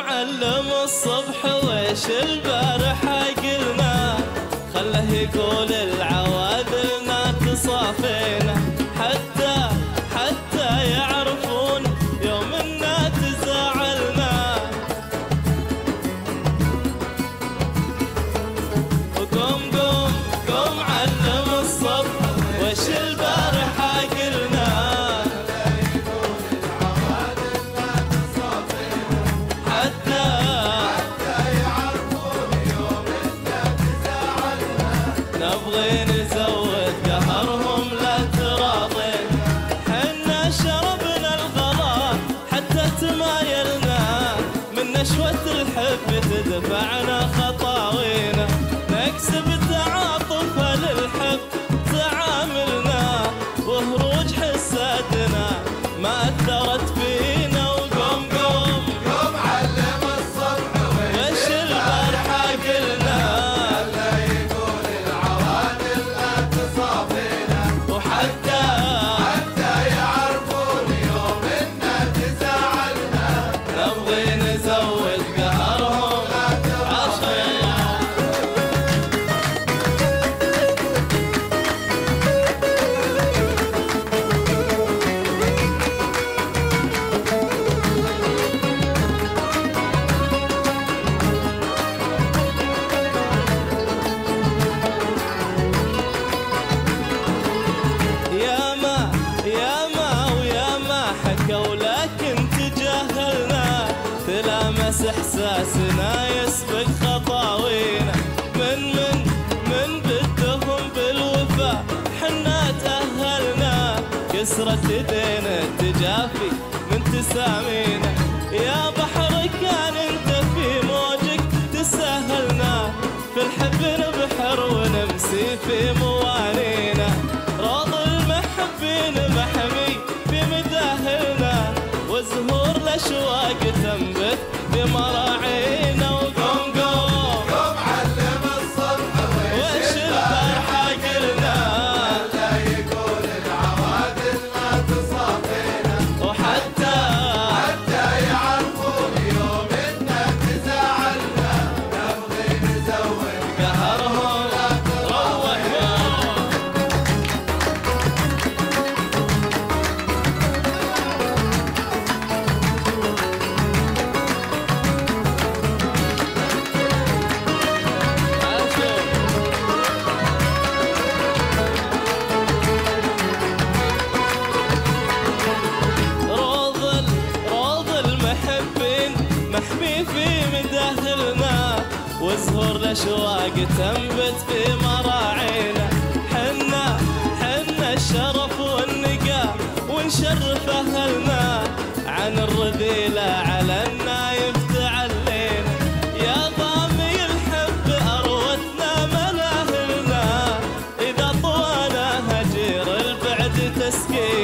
معلم الصبح ويش البارحة قلنا، خله يقول العوادلنا تصافينا، حتى يعرفون يوم إنا تزاعلنا. وقوم قوم قوم علم الصبح ويش البارحة قلنا، حتى يعرفون يوم إنا تزاعلنا. نبغي نزود قهرهم لا تراضين، حنا شربنا الغلا حتى تمايلنا، من نشوة الحب تدفعنا خطاوينا، نكسب تعاطف للحب تعاملنا، وهروج حسادنا ما أثرت فينا. وقوم قوم قوم علم الصبح ويش البارحة قلنا، لا يقول العوادل لا تصافينا، وحتى يعرفون يوم إنا تزاعلنا. نبغي نزود قهرهم لا تراضينا. ياما وياما حكوا لكن تجاهلنا، تلامس احساسنا يسبق خطاوينا، من بدهم بالوفا حنا تأهلنا، كسرت ايدين التجافي من تسامينا، يا بحر كان انت في موجك تسهلنا، في الحب نبحر ونمسي في موانينا، راض المحبين محمي في مداهلنا، وزهور الاشواق تنبت بمراعينا. وقوم قوم قوم علم الصبح ويش البارحة قلنا، لا يقول العوادل لا تصافينا، وحتى يعرفون يوم إنا تزاعلنا. نبغي نزود قهرهم لا تراضينا. روض المحبين محمي في مداخلنا، وزهور الاشواق تنبت في مراعينا، حنا الشرف والنقاء ونشرف اهلنا، عن الرذيلة على النايف تعلينا، يا ضامي الحب اروتنا مناهلنا، اذا طوانا هجير البعد تسكين.